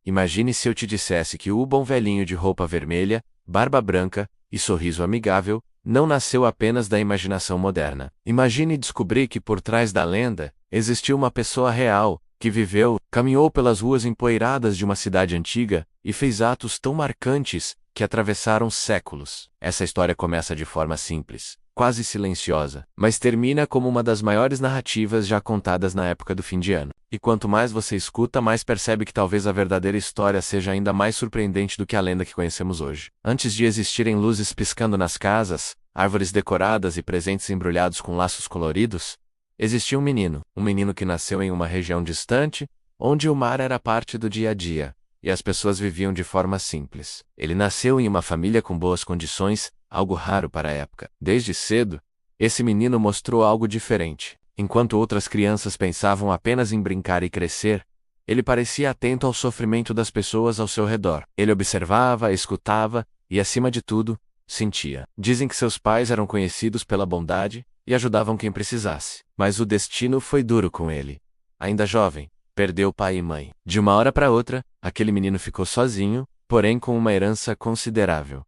Imagine se eu te dissesse que o bom velhinho de roupa vermelha, barba branca e sorriso amigável não nasceu apenas da imaginação moderna. Imagine descobrir que por trás da lenda existiu uma pessoa real, que viveu, caminhou pelas ruas empoeiradas de uma cidade antiga e fez atos tão marcantes que atravessaram séculos. Essa história começa de forma simples, quase silenciosa, mas termina como uma das maiores narrativas já contadas na época do fim de ano. E quanto mais você escuta, mais percebe que talvez a verdadeira história seja ainda mais surpreendente do que a lenda que conhecemos hoje. Antes de existirem luzes piscando nas casas, árvores decoradas e presentes embrulhados com laços coloridos, existia um menino que nasceu em uma região distante, onde o mar era parte do dia a dia, e as pessoas viviam de forma simples. Ele nasceu em uma família com boas condições, algo raro para a época. Desde cedo, esse menino mostrou algo diferente. Enquanto outras crianças pensavam apenas em brincar e crescer, ele parecia atento ao sofrimento das pessoas ao seu redor. Ele observava, escutava e, acima de tudo, sentia. Dizem que seus pais eram conhecidos pela bondade e ajudavam quem precisasse. Mas o destino foi duro com ele. Ainda jovem, perdeu pai e mãe. De uma hora para outra, aquele menino ficou sozinho, porém com uma herança considerável.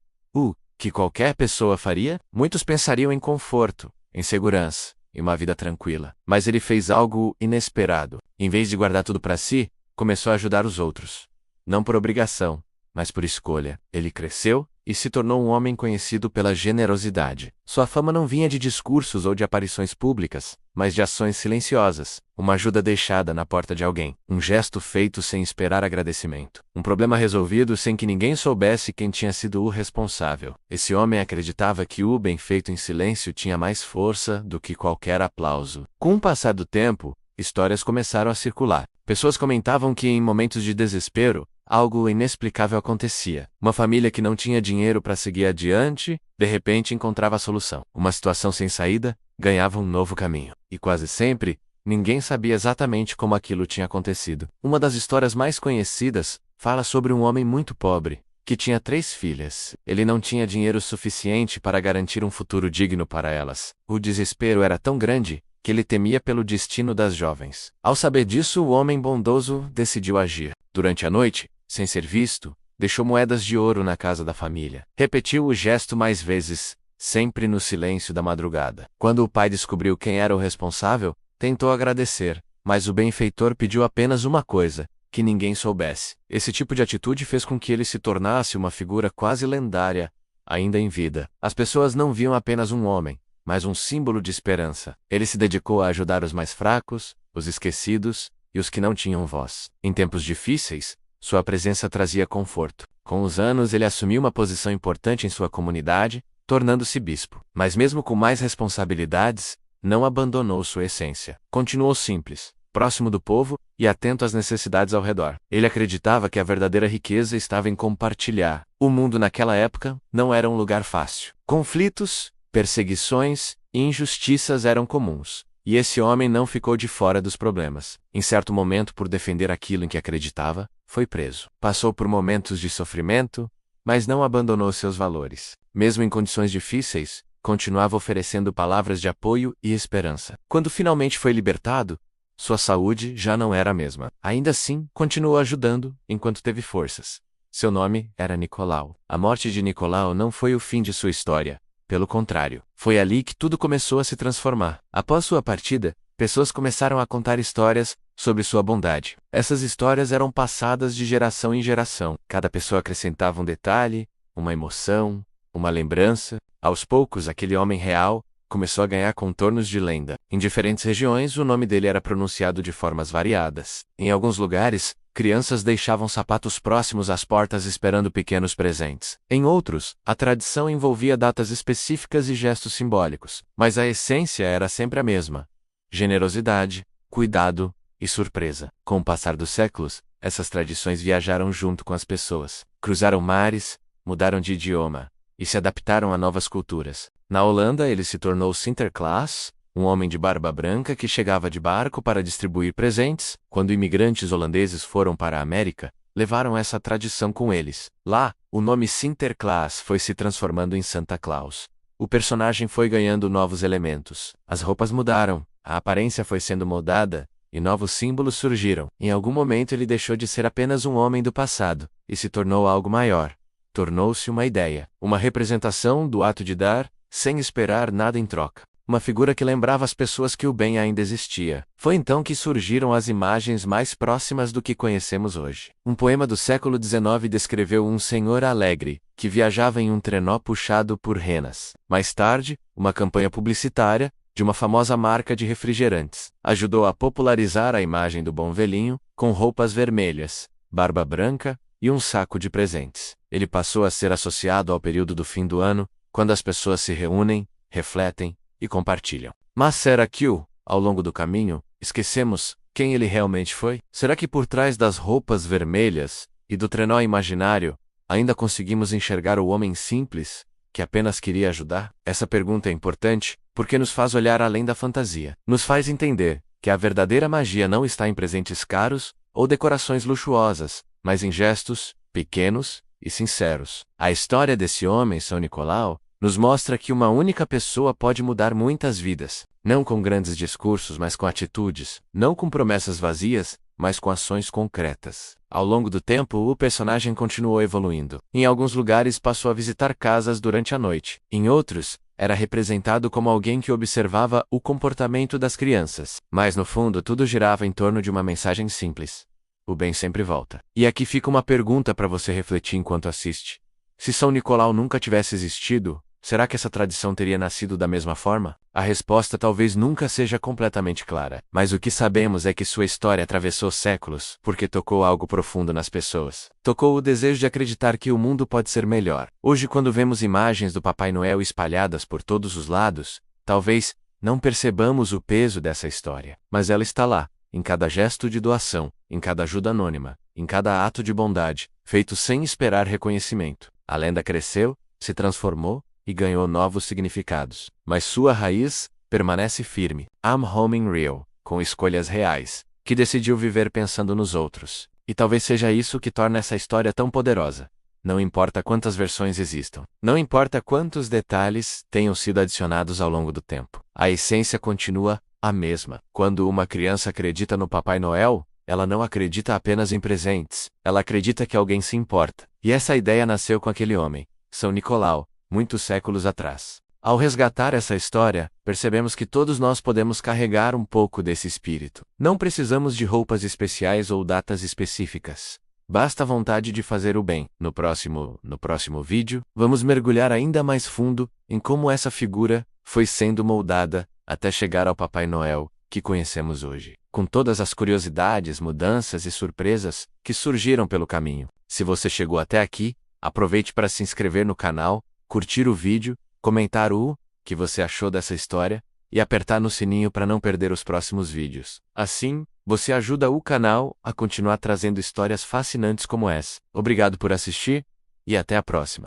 Que qualquer pessoa faria? Muitos pensariam em conforto, em segurança e uma vida tranquila. Mas ele fez algo inesperado. Em vez de guardar tudo para si, começou a ajudar os outros. Não por obrigação, mas por escolha. Ele cresceu e se tornou um homem conhecido pela generosidade. Sua fama não vinha de discursos ou de aparições públicas, mas de ações silenciosas, uma ajuda deixada na porta de alguém, um gesto feito sem esperar agradecimento, um problema resolvido sem que ninguém soubesse quem tinha sido o responsável. Esse homem acreditava que o bem feito em silêncio tinha mais força do que qualquer aplauso. Com o passar do tempo, histórias começaram a circular. Pessoas comentavam que em momentos de desespero, algo inexplicável acontecia. Uma família que não tinha dinheiro para seguir adiante, de repente encontrava a solução. Uma situação sem saída, ganhava um novo caminho. E quase sempre, ninguém sabia exatamente como aquilo tinha acontecido. Uma das histórias mais conhecidas fala sobre um homem muito pobre, que tinha 3 filhas. Ele não tinha dinheiro suficiente para garantir um futuro digno para elas. O desespero era tão grande que ele temia pelo destino das jovens. Ao saber disso, o homem bondoso decidiu agir. Durante a noite, sem ser visto, deixou moedas de ouro na casa da família. Repetiu o gesto mais vezes, sempre no silêncio da madrugada. Quando o pai descobriu quem era o responsável, tentou agradecer, mas o benfeitor pediu apenas uma coisa: que ninguém soubesse. Esse tipo de atitude fez com que ele se tornasse uma figura quase lendária, ainda em vida. As pessoas não viam apenas um homem, mas um símbolo de esperança. Ele se dedicou a ajudar os mais fracos, os esquecidos e os que não tinham voz. Em tempos difíceis, sua presença trazia conforto. Com os anos, ele assumiu uma posição importante em sua comunidade, tornando-se bispo. Mas mesmo com mais responsabilidades, não abandonou sua essência. Continuou simples, próximo do povo e atento às necessidades ao redor. Ele acreditava que a verdadeira riqueza estava em compartilhar. O mundo naquela época não era um lugar fácil. Conflitos, perseguições e injustiças eram comuns. E esse homem não ficou de fora dos problemas. Em certo momento, por defender aquilo em que acreditava, foi preso. Passou por momentos de sofrimento, mas não abandonou seus valores. Mesmo em condições difíceis, continuava oferecendo palavras de apoio e esperança. Quando finalmente foi libertado, sua saúde já não era a mesma. Ainda assim, continuou ajudando enquanto teve forças. Seu nome era Nicolau. A morte de Nicolau não foi o fim de sua história. Pelo contrário, foi ali que tudo começou a se transformar. Após sua partida, pessoas começaram a contar histórias sobre sua bondade. Essas histórias eram passadas de geração em geração. Cada pessoa acrescentava um detalhe, uma emoção, uma lembrança. Aos poucos, aquele homem real começou a ganhar contornos de lenda. Em diferentes regiões, o nome dele era pronunciado de formas variadas. Em alguns lugares, crianças deixavam sapatos próximos às portas esperando pequenos presentes. Em outros, a tradição envolvia datas específicas e gestos simbólicos. Mas a essência era sempre a mesma: generosidade, cuidado e surpresa. Com o passar dos séculos, essas tradições viajaram junto com as pessoas. Cruzaram mares, mudaram de idioma e se adaptaram a novas culturas. Na Holanda, ele se tornou Sinterklaas, um homem de barba branca que chegava de barco para distribuir presentes. Quando imigrantes holandeses foram para a América, levaram essa tradição com eles. Lá, o nome Sinterklaas foi se transformando em Santa Claus. O personagem foi ganhando novos elementos. As roupas mudaram, a aparência foi sendo moldada, e novos símbolos surgiram. Em algum momento ele deixou de ser apenas um homem do passado, e se tornou algo maior. Tornou-se uma ideia, uma representação do ato de dar, sem esperar nada em troca. Uma figura que lembrava as pessoas que o bem ainda existia. Foi então que surgiram as imagens mais próximas do que conhecemos hoje. Um poema do século XIX descreveu um senhor alegre, que viajava em um trenó puxado por renas. Mais tarde, uma campanha publicitária, de uma famosa marca de refrigerantes, ajudou a popularizar a imagem do bom velhinho, com roupas vermelhas, barba branca e um saco de presentes. Ele passou a ser associado ao período do fim do ano, quando as pessoas se reúnem, refletem e compartilham. Mas será que ao longo do caminho, esquecemos quem ele realmente foi? Será que por trás das roupas vermelhas e do trenó imaginário, ainda conseguimos enxergar o homem simples, que apenas queria ajudar? Essa pergunta é importante, porque nos faz olhar além da fantasia. Nos faz entender que a verdadeira magia não está em presentes caros ou decorações luxuosas, mas em gestos pequenos e sinceros. A história desse homem, São Nicolau, nos mostra que uma única pessoa pode mudar muitas vidas, não com grandes discursos, mas com atitudes, não com promessas vazias, mas com ações concretas. Ao longo do tempo, o personagem continuou evoluindo. Em alguns lugares passou a visitar casas durante a noite. Em outros, era representado como alguém que observava o comportamento das crianças. Mas no fundo, tudo girava em torno de uma mensagem simples: o bem sempre volta. E aqui fica uma pergunta para você refletir enquanto assiste. Se São Nicolau nunca tivesse existido, será que essa tradição teria nascido da mesma forma? A resposta talvez nunca seja completamente clara, mas o que sabemos é que sua história atravessou séculos, porque tocou algo profundo nas pessoas. Tocou o desejo de acreditar que o mundo pode ser melhor. Hoje, quando vemos imagens do Papai Noel espalhadas por todos os lados, talvez não percebamos o peso dessa história, mas ela está lá, em cada gesto de doação, em cada ajuda anônima, em cada ato de bondade, feito sem esperar reconhecimento. A lenda cresceu, se transformou e ganhou novos significados, mas sua raiz permanece firme. I'm homing real, com escolhas reais, que decidiu viver pensando nos outros. E talvez seja isso que torna essa história tão poderosa. Não importa quantas versões existam, não importa quantos detalhes tenham sido adicionados ao longo do tempo, a essência continua a mesma. Quando uma criança acredita no Papai Noel, ela não acredita apenas em presentes, ela acredita que alguém se importa. E essa ideia nasceu com aquele homem, São Nicolau, muitos séculos atrás. Ao resgatar essa história, percebemos que todos nós podemos carregar um pouco desse espírito. Não precisamos de roupas especiais ou datas específicas. Basta a vontade de fazer o bem. No próximo vídeo, vamos mergulhar ainda mais fundo em como essa figura foi sendo moldada até chegar ao Papai Noel que conhecemos hoje, com todas as curiosidades, mudanças e surpresas que surgiram pelo caminho. Se você chegou até aqui, aproveite para se inscrever no canal, curtir o vídeo, comentar o que você achou dessa história e apertar no sininho para não perder os próximos vídeos. Assim, você ajuda o canal a continuar trazendo histórias fascinantes como essa. Obrigado por assistir e até a próxima.